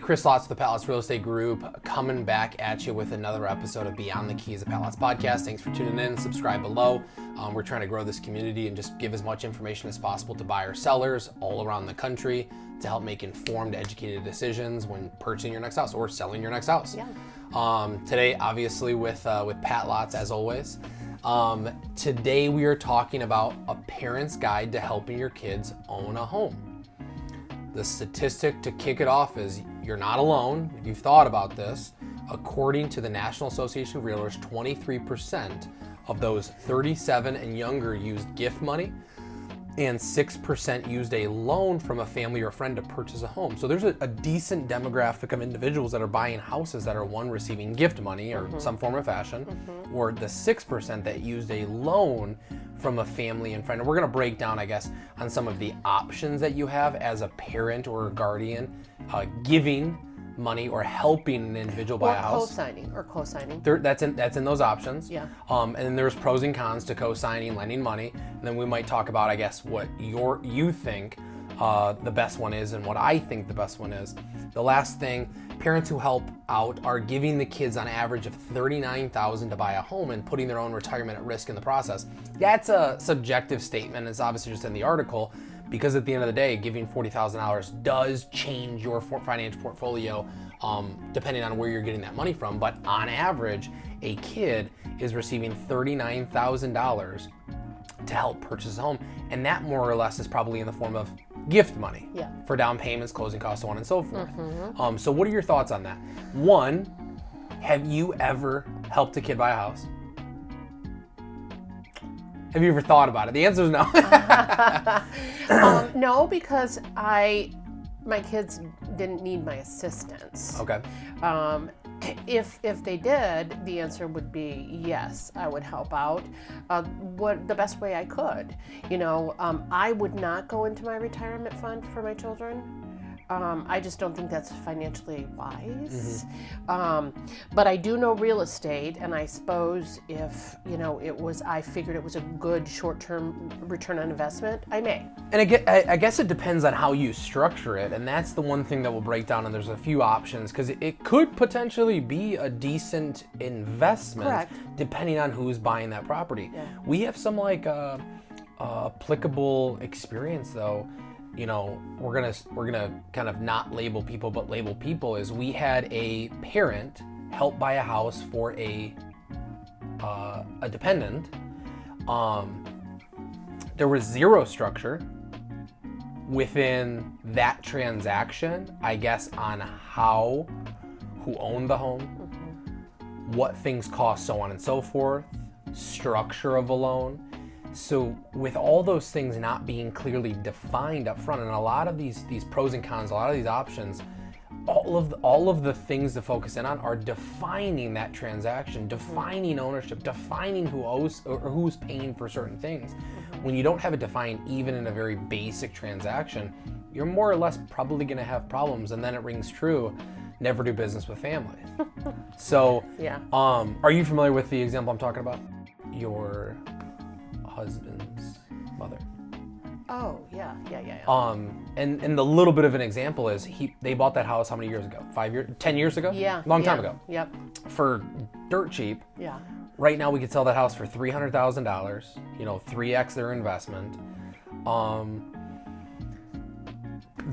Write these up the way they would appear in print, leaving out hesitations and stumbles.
Chris Lotz of the Palace Real Estate Group, coming back at you with another episode of Beyond the Keys, a Palace podcast. Thanks for tuning in. Subscribe below. We're trying to grow this community and just give as much information as possible to buyers, sellers all around the country to help make informed, educated decisions when purchasing your next house or selling your next house. Yeah. Today, obviously, with Pat Lotz, as always. Today, we are talking about a parent's guide to helping your kids own a home. The statistic to kick it off is you're not alone. If you've thought about this, according to the National Association of Realtors, 23% of those 37 and younger used gift money, and 6% used a loan from a family or friend to purchase a home. So there's a decent demographic of individuals that are buying houses that are, one, receiving gift money or some form of fashion, or the 6% that used a loan from a family and friend. And we're gonna break down, I guess, on some of the options that you have as a parent or a guardian, giving money or helping an individual buy a house. Co-signing. That's in those options. Yeah. And then there's pros and cons to co-signing, lending money. And then we might talk about, I guess, what you think the best one is and what I think the best one is. The last thing, parents who help out are giving the kids on average of $39,000 to buy a home and putting their own retirement at risk in the process. That's a subjective statement. It's obviously just in the article, because at the end of the day, giving $40,000 does change your financial portfolio depending on where you're getting that money from. But on average, a kid is receiving $39,000 to help purchase a home. And that more or less is probably in the form of gift money for down payments, closing costs, so on and so forth. So what are your thoughts on that? One, have you ever helped a kid buy a house? Have you ever thought about it? The answer is no. No, because my kids didn't need my assistance. Okay. If they did, the answer would be yes, I would help out the best way I could. I would not go into my retirement fund for my children. I just don't think that's financially wise. But I do know real estate, and I suppose if I figured it was a good short-term return on investment, I may. And I guess it depends on how you structure it, and that's the one thing that we'll break down. And there's a few options because it could potentially be a decent investment, correct, depending on who's buying that property. Yeah. We have some applicable experience though. We're gonna kind of not label people, but label people. Is we had a parent help buy a house for a dependent. There was zero structure within that transaction, I guess, on who owned the home, what things cost, so on and so forth, structure of a loan. So with all those things not being clearly defined up front, and a lot of these pros and cons, a lot of these options, all of the things to focus in on are defining that transaction, defining ownership, defining who owes or who's paying for certain things. When you don't have it defined, even in a very basic transaction, you're more or less probably going to have problems. And then it rings true: never do business with family. So, yeah. Are you familiar with the example I'm talking about? Your husband's mother. Oh, yeah. And the little bit of an example is they bought that house how many years ago? 5 years? 10 years ago? Yeah. Long time ago. Yep. For dirt cheap. Yeah. Right now we could sell that house for $300,000, 3x their investment.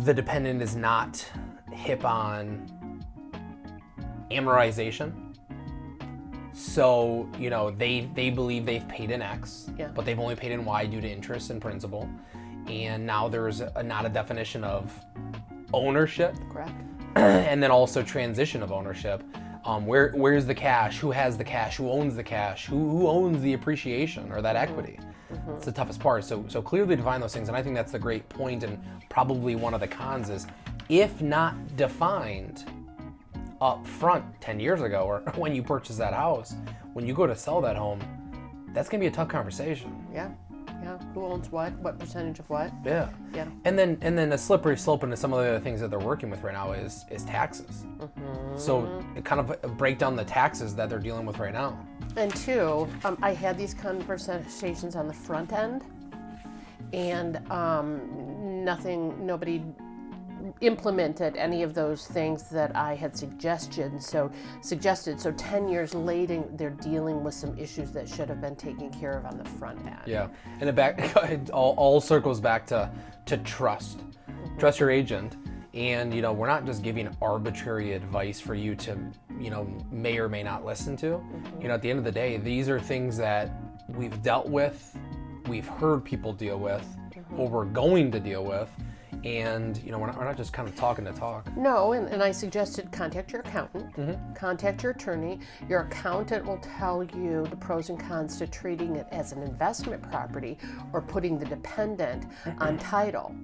The dependent is not hip on amortization. So, they believe they've paid in X, but they've only paid in Y due to interest and principal. And now there's not a definition of ownership. Correct. And then also transition of ownership. Where's the cash? Who has the cash? Who owns the cash? Who owns the appreciation or that equity? It's the toughest part. So clearly define those things. And I think that's the great point, and probably one of the cons is, if not defined up front 10 years ago, or when you purchase that house, when you go to sell that home, that's gonna be a tough conversation. Yeah. Who owns what percentage of what? Yeah. And then a slippery slope into some of the other things that they're working with right now is taxes. So it kind of break down the taxes that they're dealing with right now. And two, I had these conversations on the front end, and nobody implemented any of those things that I had suggested. So 10 years later, they're dealing with some issues that should have been taken care of on the front end. Yeah, and it all circles back to trust. Trust your agent. And, we're not just giving arbitrary advice for you to, may or may not listen to. At the end of the day, these are things that we've dealt with, we've heard people deal with, or we're going to deal with. And, we're not just kind of talking to talk. No, and I suggested contact your accountant, contact your attorney. Your accountant will tell you the pros and cons to treating it as an investment property or putting the dependent on title.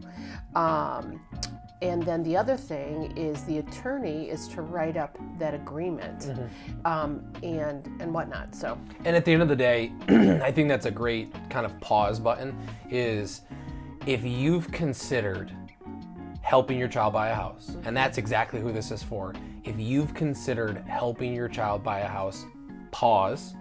And then the other thing is the attorney is to write up that agreement and whatnot. So. And at the end of the day, I think that's a great kind of pause button is if you've considered helping your child buy a house, and that's exactly who this is for. If you've considered helping your child buy a house, pause.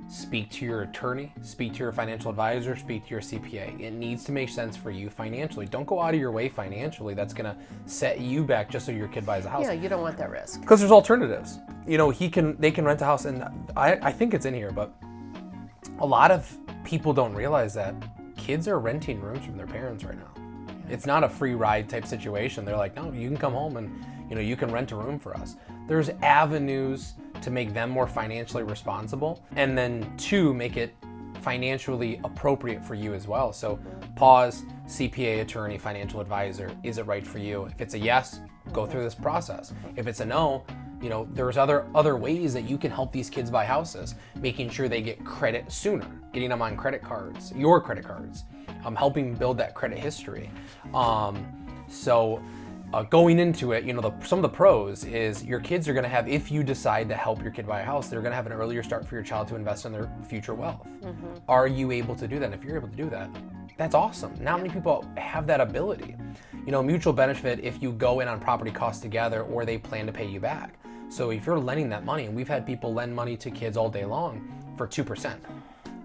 Speak to your attorney, speak to your financial advisor, speak to your CPA. It needs to make sense for you financially. Don't go out of your way financially. That's gonna set you back just so your kid buys a house. Yeah, you don't want that risk. Because there's alternatives. They can rent a house, and I think it's in here, but a lot of people don't realize that kids are renting rooms from their parents right now. It's not a free ride type situation. They're like, no, you can come home and you can rent a room for us. There's avenues to make them more financially responsible, and then two, make it financially appropriate for you as well. So pause, CPA, attorney, financial advisor, is it right for you? If it's a yes, go through this process. If it's a no, there's other ways that you can help these kids buy houses, making sure they get credit sooner, getting them on credit cards, your credit cards, helping build that credit history. Going into it, some of the pros is your kids are going to have, if you decide to help your kid buy a house, they're going to have an earlier start for your child to invest in their future wealth. Are you able to do that? And if you're able to do that, that's awesome. Not many people have that ability. Mutual benefit if you go in on property costs together or they plan to pay you back. So if you're lending that money, and we've had people lend money to kids all day long for 2%.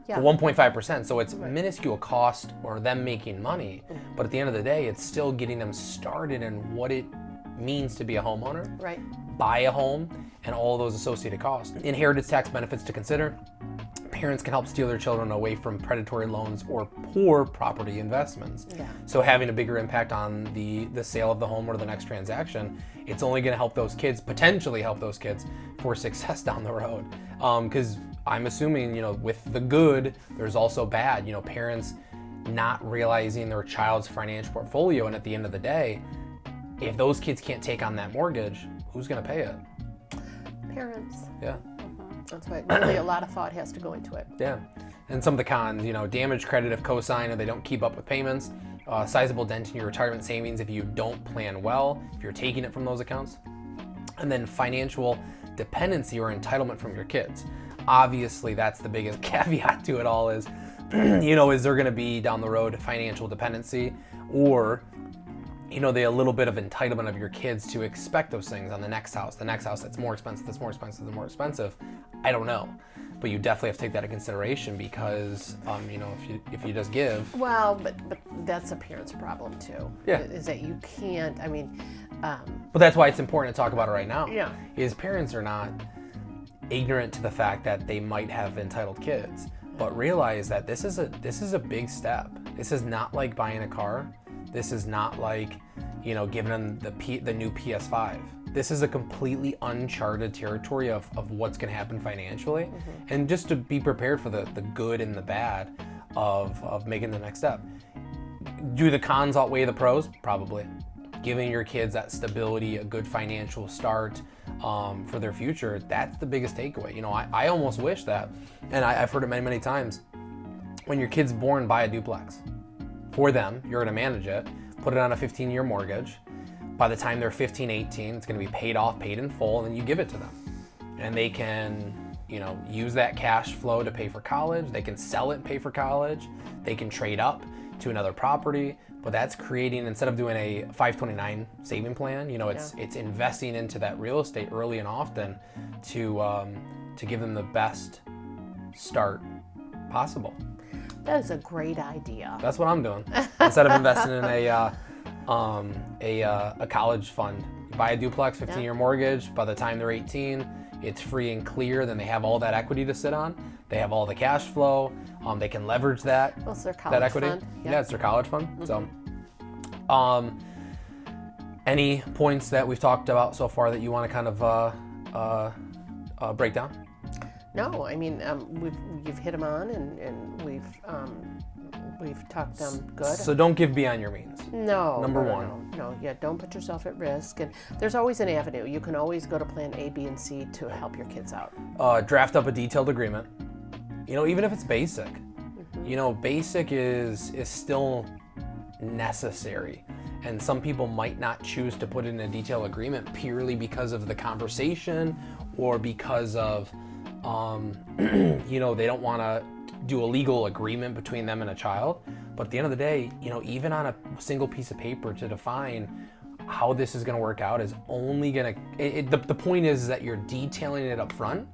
For 1.5%, so it's minuscule cost or them making money, but at the end of the day, it's still getting them started in what it means to be a homeowner, buy a home, and all those associated costs. Inheritance tax benefits to consider. Parents can help steal their children away from predatory loans or poor property investments. So having a bigger impact on the sale of the home or the next transaction, it's only going to help those kids, potentially help those kids for success down the road. Because I'm assuming, with the good, there's also bad. Parents not realizing their child's financial portfolio, and at the end of the day, if those kids can't take on that mortgage, who's going to pay it? Parents. Yeah. That's why really a lot of thought has to go into it. Yeah. And some of the cons, damaged credit if co-signed and they don't keep up with payments, sizable dent in your retirement savings if you don't plan well, if you're taking it from those accounts, and then financial dependency or entitlement from your kids. Obviously, that's the biggest caveat to it all is, is there going to be down the road financial dependency or, a little bit of entitlement of your kids to expect those things on the next house that's more expensive, I don't know. But you definitely have to take that into consideration because, if you just give. Well, but that's a parent's problem too. Yeah. Is that you can't, But that's why it's important to talk about it right now. Yeah. Is parents are not ignorant to the fact that they might have entitled kids, but realize that this is a big step. This is not like buying a car. This is not like, giving them the new PS5. This is a completely uncharted territory of what's going to happen financially, and just to be prepared for the good and the bad of making the next step. Do the cons outweigh the pros? Probably. Giving your kids that stability, a good financial start for their future, that's the biggest takeaway. I almost wish that, and I've heard it many, many times, when your kid's born, buy a duplex. For them, you're going to manage it, put it on a 15-year mortgage. By the time they're 15, 18, it's going to be paid off, paid in full, and then you give it to them. And they can, use that cash flow to pay for college. They can sell it and pay for college. They can trade up to another property. But that's creating, instead of doing a 529 saving plan, it's investing into that real estate early and often to give them the best start possible. That is a great idea. That's what I'm doing. Instead of investing in a a college fund. You buy a duplex, 15-year mortgage. By the time they're 18, it's free and clear. Then they have all that equity to sit on. They have all the cash flow. They can leverage that. Well, it's their college equity. fund. Yeah, it's their college fund. So, any points that we've talked about so far that you want to kind of break down? No, I mean, you've hit them on, and we've talked them good. So don't give beyond your means. No. Number one. No, yeah, don't put yourself at risk. And there's always an avenue. You can always go to plan A, B, and C to help your kids out. Draft up a detailed agreement. Even if it's basic. Basic is still necessary. And some people might not choose to put in a detailed agreement purely because of the conversation or because of, they don't want to do a legal agreement between them and a child. But at the end of the day, even on a single piece of paper to define how this is going to work out is only going to, the point is that you're detailing it up front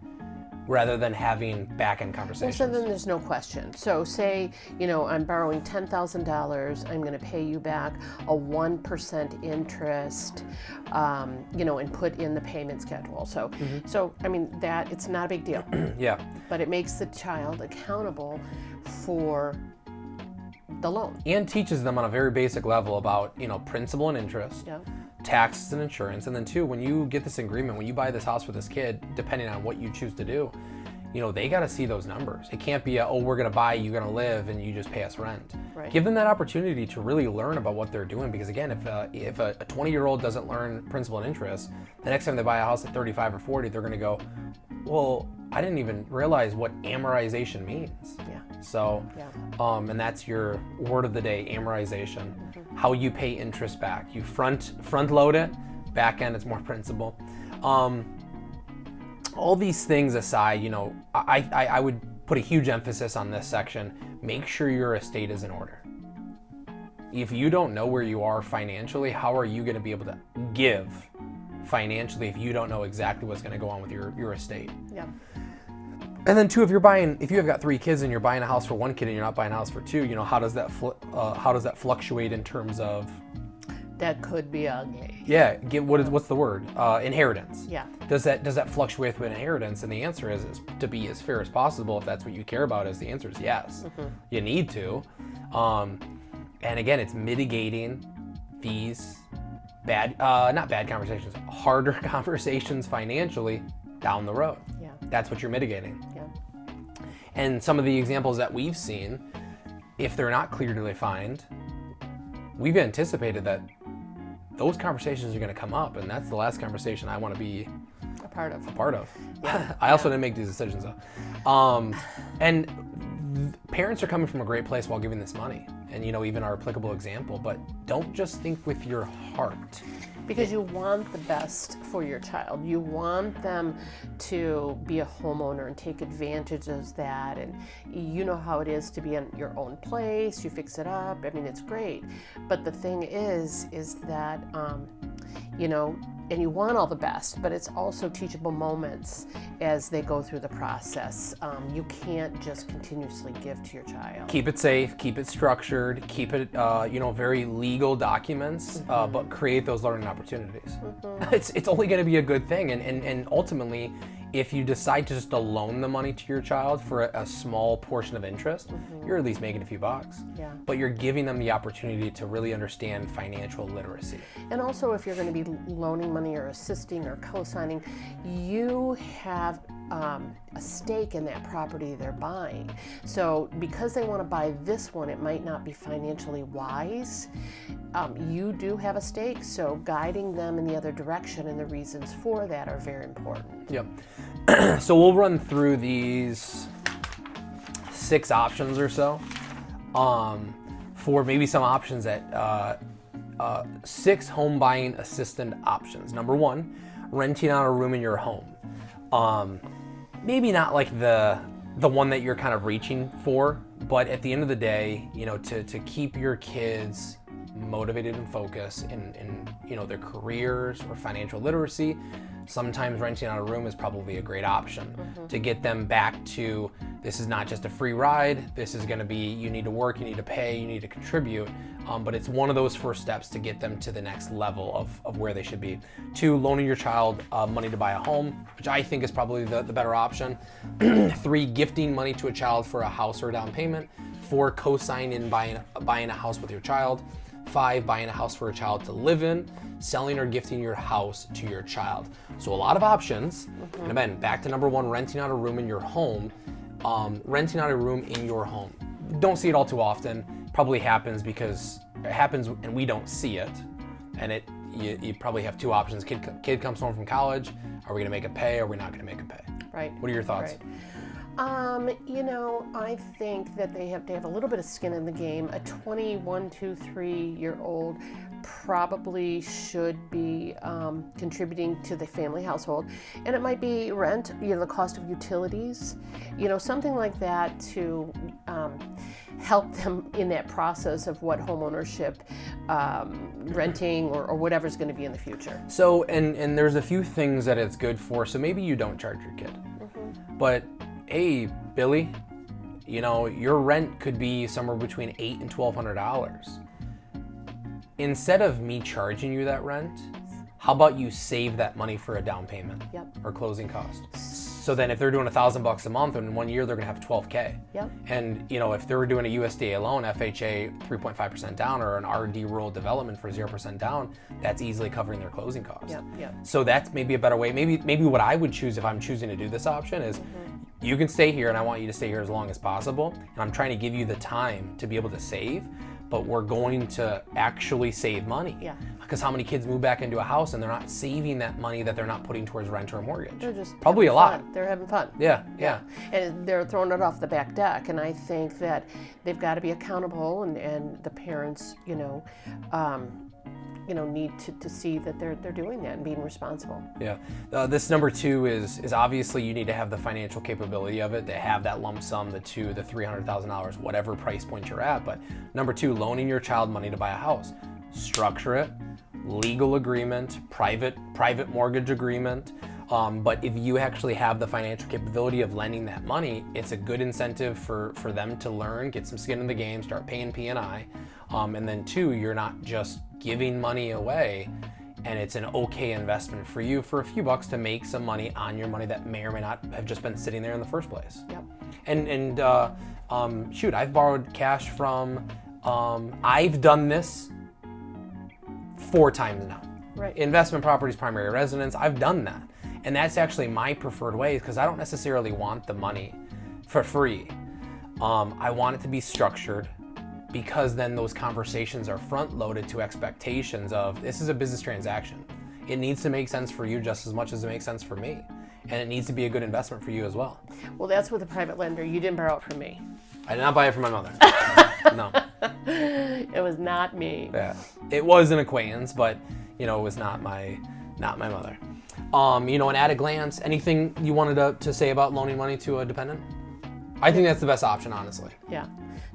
rather than having back-end conversations. Well, so then there's no question. So say, I'm borrowing $10,000, I'm going to pay you back a 1% interest, and put in the payment schedule. So, I mean, that it's not a big deal. Yeah. But it makes the child accountable for the loan. And teaches them on a very basic level about, principal and interest. Yeah. Taxes and insurance. And then two, when you get this agreement, when you buy this house for this kid, depending on what you choose to do, they got to see those numbers. It can't be we're going to buy, you're going to live, and you just pay us rent. Right. Give them that opportunity to really learn about what they're doing. Because again, if a 20-year-old doesn't learn principal and interest, the next time they buy a house at 35 or 40, they're going to go, well, I didn't even realize what amortization means. Yeah. So, and that's your word of the day, amortization. How you pay interest back. You front load it, back end it's more principal. All these things aside, I would put a huge emphasis on this section. Make sure your estate is in order. If you don't know where you are financially, how are you going to be able to give financially if you don't know exactly what's going to go on with your estate? Yeah. And then two, if you've got 3 kids and you're buying a house for 1 kid and you're not buying a house for 2, how does that fluctuate in terms of? That could be ugly. Yeah. What's the word? Inheritance. Yeah. Does that fluctuate with inheritance? And the answer is to be as fair as possible. If that's what you care about, the answer is yes. You need to. And again, it's mitigating these not bad conversations, harder conversations financially down the road. Yeah. That's what you're mitigating. Yeah. And some of the examples that we've seen, if they're not clearly defined, we've anticipated that those conversations are going to come up, and that's the last conversation I want to be a part of. Yeah. I also didn't make these decisions though. And parents are coming from a great place while giving this money, and even our applicable example, but don't just think with your heart. Because you want the best for your child. You want them to be a homeowner and take advantage of that. And you know how it is to be in your own place. You fix it up. I mean, it's great. But the thing is that, and you want all the best, but it's also teachable moments as they go through the process. You can't just continuously give to your child. Keep it safe, keep it structured, keep it, very legal documents, but create those learning opportunities. It's only going to be a good thing. And ultimately, if you decide to just loan the money to your child for a small portion of interest, you're at least making a few bucks. Yeah. But you're giving them the opportunity to really understand financial literacy. And also, if you're going to be loaning money or assisting or co-signing, you have a stake in that property they're buying. So because they want to buy this one, it might not be financially wise. You do have a stake, so guiding them in the other direction and the reasons for that are very important. Yep. So we'll run through these 6 options or so for maybe some options that 6 home buying assistant options. Number 1, renting out a room in your home. Maybe not like the one that you're kind of reaching for, but at the end of the day, to keep your kids motivated and focused in their careers or financial literacy, sometimes renting out a room is probably a great option to get them back to This is not just a free ride. This is going to be, you need to work, you need to pay, you need to contribute. But it's one of those first steps to get them to the next level of where they should be. 2, loaning your child money to buy a home, which I think is probably the better option. 3, gifting money to a child for a house or a down payment. 4, co-signing buying a house with your child. 5, buying a house for a child to live in. Selling or gifting your house to your child. So a lot of options. And again, back to number 1, renting out a room in your home. Renting out a room in your home. Don't see it all too often. Probably happens because it happens and we don't see it. And you probably have 2 options. Kid comes home from college. Are we gonna make it pay or are we not gonna make it pay? Right. What are your thoughts? Right. I think that they have to have a little bit of skin in the game. A 21, 2, 3-year-old probably should be contributing to the family household. And it might be rent, the cost of utilities, something like that to help them in that process of what homeownership, renting, or whatever's going to be in the future. So, and there's a few things that it's good for. So maybe you don't charge your kid. But hey, Billy, your rent could be somewhere between $800 and $1,200. Instead of me charging you that rent, how about you save that money for a down payment or closing cost? So then if they're doing $1,000 a month, in 1 year they're gonna have $12K. And if they were doing a USDA loan, FHA 3.5% down, or an RD rural development for 0% down, that's easily covering their closing costs. So that's maybe a better way. Maybe what I would choose if I'm choosing to do this option is, you can stay here and I want you to stay here as long as possible. And I'm trying to give you the time to be able to save, but we're going to actually save money. Because how many kids move back into a house and they're not saving that money that they're not putting towards rent or mortgage? They're just probably a lot. They're having fun. Yeah. And they're throwing it off the back deck. And I think that they've got to be accountable, and the parents, need to see that they're doing that and being responsible. This number 2 is obviously you need to have the financial capability of it, to have that lump sum, the $300,000, whatever price point you're at. But number 2, loaning your child money to buy a house. Structure it, legal agreement, private mortgage agreement. But if you actually have the financial capability of lending that money, it's a good incentive for them to learn, get some skin in the game, start paying P&I. And then 2, you're not just giving money away, and it's an okay investment for you for a few bucks to make some money on your money that may or may not have just been sitting there in the first place. And I've borrowed cash from, I've done this 4 times now. Investment properties, primary residence, I've done that. And that's actually my preferred way, because I don't necessarily want the money for free. I want it to be structured, because then those conversations are front loaded to expectations of, this is a business transaction. It needs to make sense for you just as much as it makes sense for me. And it needs to be a good investment for you as well. Well, that's with a private lender. You didn't borrow it from me. I did not buy it from my mother. No. It was not me. It was an acquaintance, but it was not my mother. And at a glance, anything you wanted to say about loaning money to a dependent? I think that's the best option, honestly.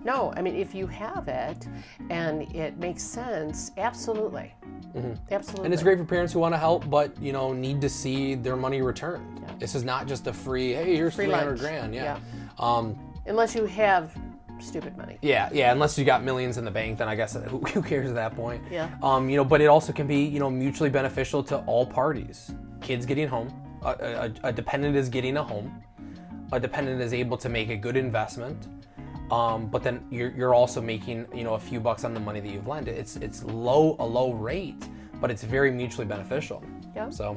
No, I mean, if you have it and it makes sense, absolutely. Absolutely. And it's great for parents who want to help, but need to see their money returned. This is not just a free, hey, here's free $300,000. Unless you have stupid money. Unless you got millions in the bank, then I guess who cares at that point? But it also can be mutually beneficial to all parties. Kids getting home, a dependent is getting a home, a dependent is able to make a good investment. But then you're also making a few bucks on the money that you've lent. It's a low rate, but it's very mutually beneficial. So,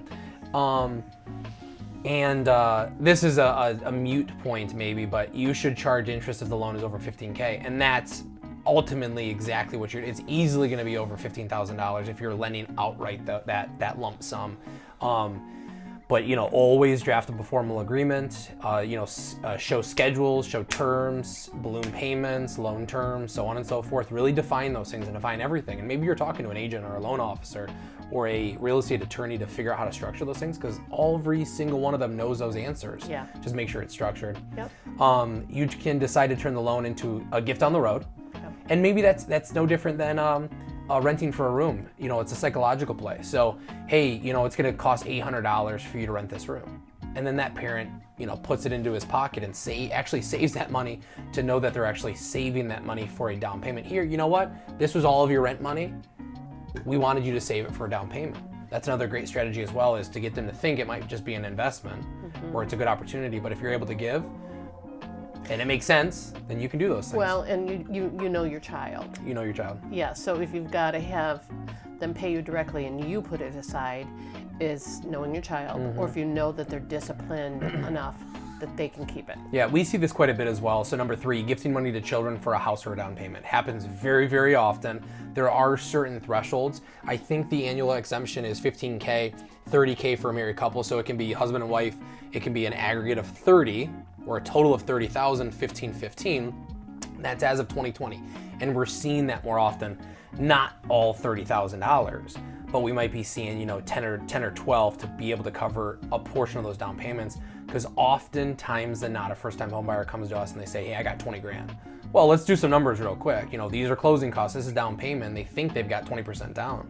this is a mute point maybe, but you should charge interest if the loan is over $15K, and that's ultimately exactly what it's easily going to be over $15,000 if you're lending outright that lump sum. But always draft up a formal agreement. Show schedules, show terms, balloon payments, loan terms, so on and so forth. Really define those things and define everything. And maybe you're talking to an agent or a loan officer or a real estate attorney to figure out how to structure those things, because every single one of them knows those answers. Just make sure it's structured. You can decide to turn the loan into a gift on the road, and maybe that's no different than renting for a room. It's a psychological play. So, hey, it's going to cost $800 for you to rent this room. and then that parent, puts it into his pocket and actually saves that money to know that they're actually saving that money for a down payment. Here, you know what? This was all of your rent money. We wanted you to save it for a down payment. That's another great strategy as well, is to get them to think it might just be an investment or it's a good opportunity. But if you're able to give and it makes sense, then you can do those things. Well, and you know your child. You know your child. Yeah, so if you've got to have them pay you directly and you put it aside, is knowing your child, or if you know that they're disciplined enough that they can keep it. Yeah, we see this quite a bit as well. So number 3, gifting money to children for a house or a down payment happens very, very often. There are certain thresholds. I think the annual exemption is $15K, $30K for a married couple. So it can be husband and wife. It can be an aggregate of 30 or a total of 30,000, 15. That's as of 2020. And we're seeing that more often. Not all $30,000, but we might be seeing, 10 or 12 to be able to cover a portion of those down payments. Because oftentimes than not, a first-time home buyer comes to us and they say, hey, I got 20 grand. Well, let's do some numbers real quick. These are closing costs. This is down payment. They think they've got 20% down,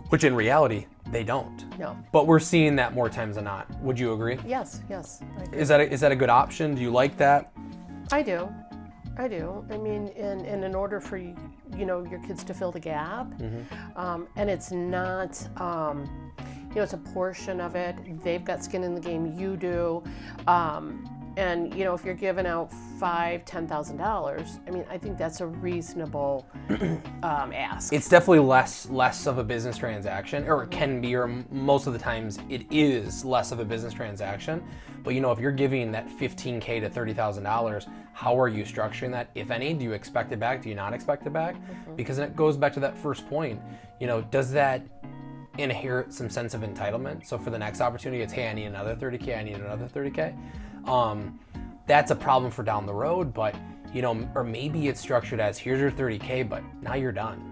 which in reality, they don't. No. But we're seeing that more times than not. Would you agree? Yes, I agree. Is that a good option? Do you like that? I do. I mean, and in order for your kids to fill the gap, and it's not, it's a portion of it. They've got skin in the game. You do, and if you're giving out $5,000-$10,000, I mean, I think that's a reasonable ask. It's definitely less of a business transaction, or it can be, or most of the times it is less of a business transaction. But if you're giving that $15K to $30,000, how are you structuring that? If any, do you expect it back? Do you not expect it back? Because it goes back to that first point. Does that inherit some sense of entitlement? So for the next opportunity, it's, hey, I need another 30K, I need another 30K. That's a problem for down the road, but or maybe it's structured as, here's your 30K, but now you're done.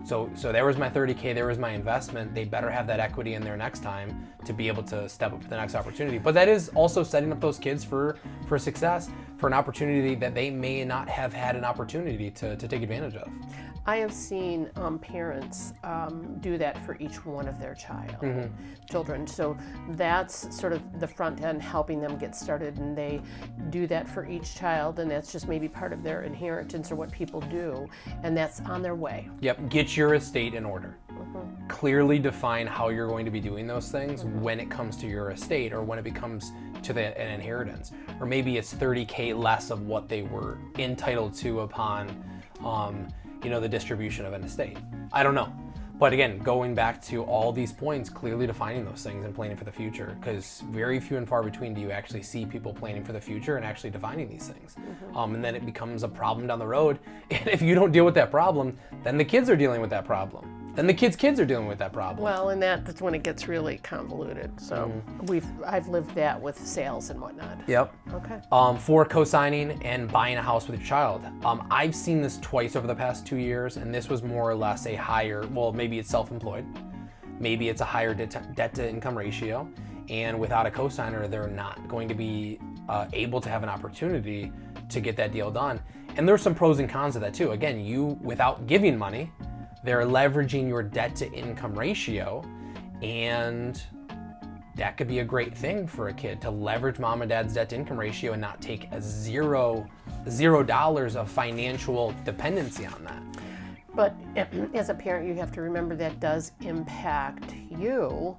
So there was my 30K, there was my investment. They better have that equity in there next time to be able to step up to the next opportunity. But that is also setting up those kids for success, for an opportunity that they may not have had an opportunity to take advantage of. I have seen parents do that for each one of their children. So that's sort of the front end, helping them get started, and they do that for each child, and that's just maybe part of their inheritance or what people do, and that's on their way. Yep, get your estate in order. Clearly define how you're going to be doing those things when it comes to your estate, or when it becomes to an inheritance. Or maybe it's 30K less of what they were entitled to upon the distribution of an estate. I don't know. But again, going back to all these points, clearly defining those things and planning for the future, because very few and far between do you actually see people planning for the future and actually defining these things. And then it becomes a problem down the road. And if you don't deal with that problem, then the kids are dealing with that problem. Then the kids' kids are dealing with that problem. Well, and that's when it gets really convoluted. So I've lived that with sales and whatnot. Yep. Okay. For co-signing and buying a house with your child, I've seen this twice over the past 2 years, and this was more or less a higher, well, maybe it's self-employed, maybe it's a higher debt to income ratio, and without a co-signer, they're not going to be able to have an opportunity to get that deal done. And there's some pros and cons of that too. Again, you, without giving money, they're leveraging your debt to income ratio, and that could be a great thing for a kid, to leverage mom and dad's debt to income ratio and not take $0 of financial dependency on that. But as a parent, you have to remember that does impact you.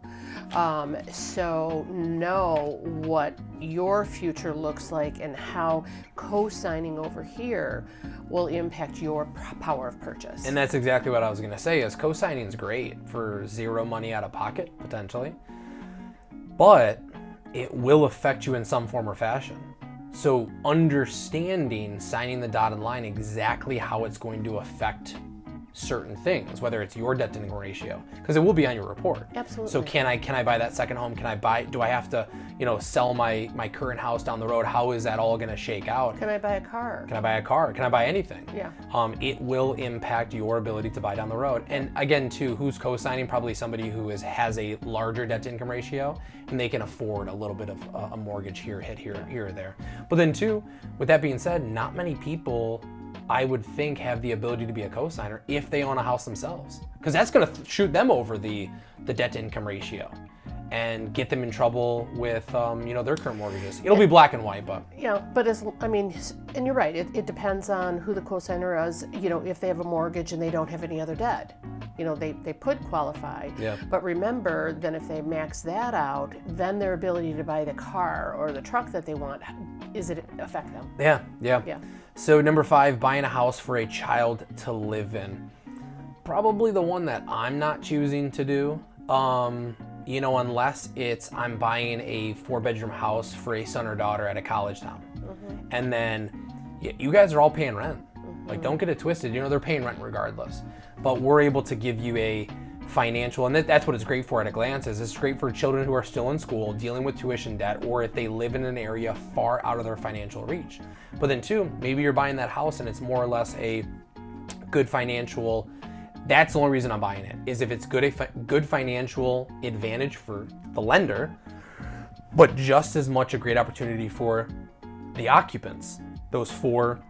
So know what your future looks like and how co-signing over here will impact your power of purchase. And that's exactly what I was going to say, is co-signing is great for zero money out of pocket, potentially. But it will affect you in some form or fashion. So understanding, signing the dotted line, exactly how it's going to affect certain things, whether it's your debt to income ratio, because it will be on your report. Absolutely. So can I buy that second home? Do I have to, sell my current house down the road? How is that all going to shake out? Can I buy a car? Can I buy a car? Can I buy anything? Yeah. It will impact your ability to buy down the road. And again, too, who's co-signing? Probably somebody who has a larger debt to income ratio, and they can afford a little bit of a mortgage here or there. But then too, with that being said, not many people, I would think, have the ability to be a co-signer if they own a house themselves, because that's going to shoot them over the debt to income ratio. and get them in trouble with, their current mortgages. It'll be black and white, but. Yeah, but and you're right, it depends on who the cosigner is, if they have a mortgage and they don't have any other debt. They could qualify. Yeah. But remember, then if they max that out, then their ability to buy the car or the truck that they want, affect them? Yeah. So number 5, buying a house for a child to live in. Probably the one that I'm not choosing to do. Unless I'm buying a 4-bedroom house for a son or daughter at a college town. Mm-hmm. And then you guys are all paying rent. Mm-hmm. Like, don't get it twisted. They're paying rent regardless. But we're able to give you a financial, and that's what it's great for at a glance, is it's great for children who are still in school, dealing with tuition debt, or if they live in an area far out of their financial reach. But then 2, maybe you're buying that house and it's more or less a good financial. That's the only reason I'm buying it, is if it's good financial advantage for the lender, but just as much a great opportunity for the occupants, those 4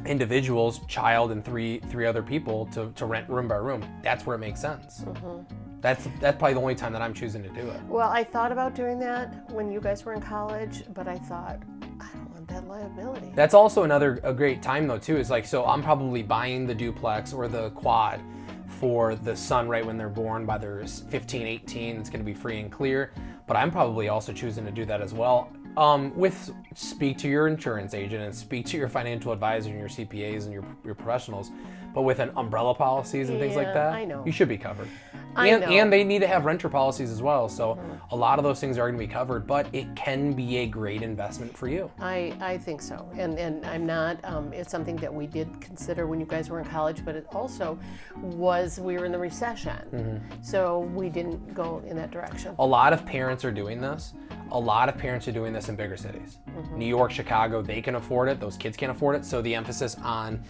individuals, child and three other people to rent room by room. That's where it makes sense. Mm-hmm. That's probably the only time that I'm choosing to do it. Well, I thought about doing that when you guys were in college, but I thought, I don't want that liability. That's also a great time though too, is so I'm probably buying the duplex or the quad for the son right when they're born. By their 15, 18, it's going to be free and clear. But I'm probably also choosing to do that as well. Speak to your insurance agent and speak to your financial advisor and your CPAs and your professionals. But with an umbrella policies and things like that, I know. You should be covered. I know. And they need to have renter policies as well. So a lot of those things are going to be covered, but it can be a great investment for you. I think so. And I'm not, it's something that we did consider when you guys were in college, but it also we were in the recession. Mm-hmm. So we didn't go in that direction. A lot of parents are doing this. A lot of parents are doing this in bigger cities. Mm-hmm. New York, Chicago, they can afford it. Those kids can't afford it. So the emphasis on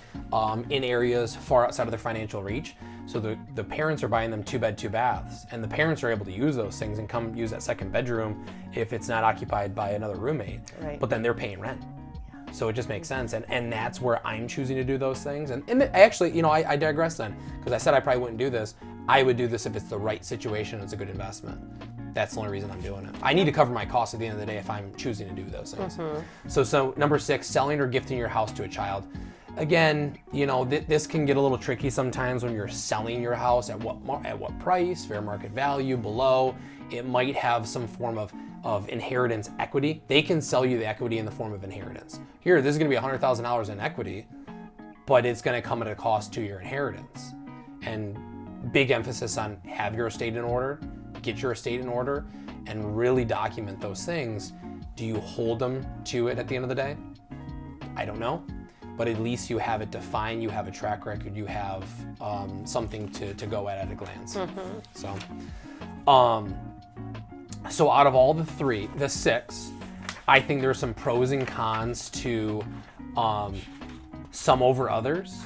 in areas far outside of their financial reach. So the parents are buying them 2-bed, 2 baths, and the parents are able to use those things and come use that second bedroom if it's not occupied by another roommate. Right. But then they're paying rent. So it just makes sense. And that's where I'm choosing to do those things. And actually, I digress then, because I said I probably wouldn't do this. I would do this if it's the right situation, it's a good investment. That's the only reason I'm doing it. I need to cover my costs at the end of the day if I'm choosing to do those things. Mm-hmm. So number 6, selling or gifting your house to a child. Again, this can get a little tricky sometimes when you're selling your house. At what price? Fair market value, below. It might have some form of inheritance equity. They can sell you the equity in the form of inheritance. Here, this is going to be $100,000 in equity, but it's going to come at a cost to your inheritance. And big emphasis on have your estate in order, get your estate in order, and really document those things. Do you hold them to it at the end of the day? I don't know. But at least you have it defined, you have a track record, you have something to go at a glance. Mm-hmm. So out of all the 6, I think there's some pros and cons to some over others.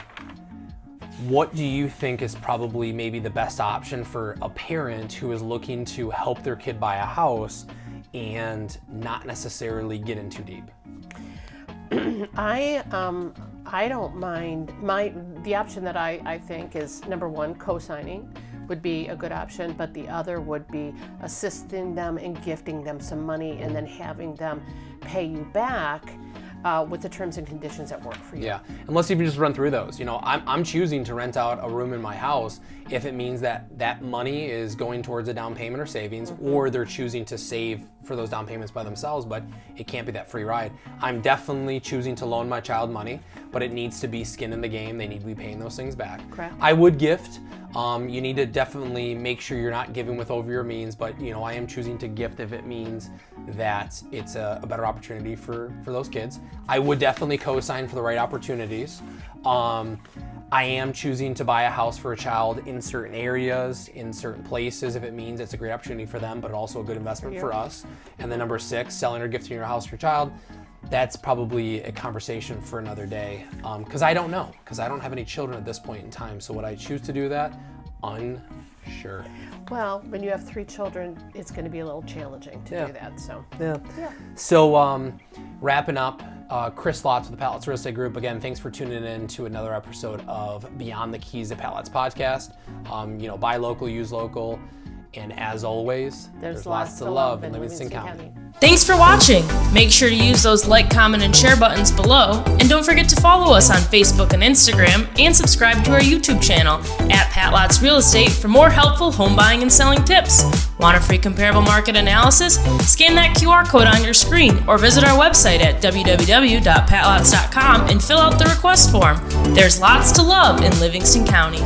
What do you think is probably maybe the best option for a parent who is looking to help their kid buy a house and not necessarily get in too deep? I don't mind. The option that I think is, number 1, co-signing would be a good option, but the other would be assisting them and gifting them some money and then having them pay you back with the terms and conditions that work for you. Yeah, and let's even just run through those. I'm choosing to rent out a room in my house if it means that money is going towards a down payment or savings, mm-hmm. or they're choosing to save for those down payments by themselves, but it can't be that free ride. I'm definitely choosing to loan my child money, but it needs to be skin in the game. They need to be paying those things back. Correct. I would gift. You need to definitely make sure you're not giving with over your means, but I am choosing to gift if it means that it's a better opportunity for those kids. I would definitely co-sign for the right opportunities. I am choosing to buy a house for a child in certain areas, in certain places, if it means it's a great opportunity for them, but also a good investment for us. And then number 6, selling or gifting your house for your child. That's probably a conversation for another day, because I don't know, because I don't have any children at this point in time. So would I choose to do that? Unsure. Well, when you have 3 children, it's going to be a little challenging to do that. So yeah. So wrapping up, Chris Lotz with the Pallets Real Estate Group. Again, thanks for tuning in to another episode of Beyond the Keys to Pallets podcast. Buy local, use local. And as always, there's lots to love in Livingston County. Thanks for watching. Make sure to use those like, comment, and share buttons below. And don't forget to follow us on Facebook and Instagram, and subscribe to our YouTube channel at Pat Lotz Real Estate for more helpful home buying and selling tips. Want a free comparable market analysis? Scan that QR code on your screen or visit our website at www.patlotz.com and fill out the request form. There's lots to love in Livingston County.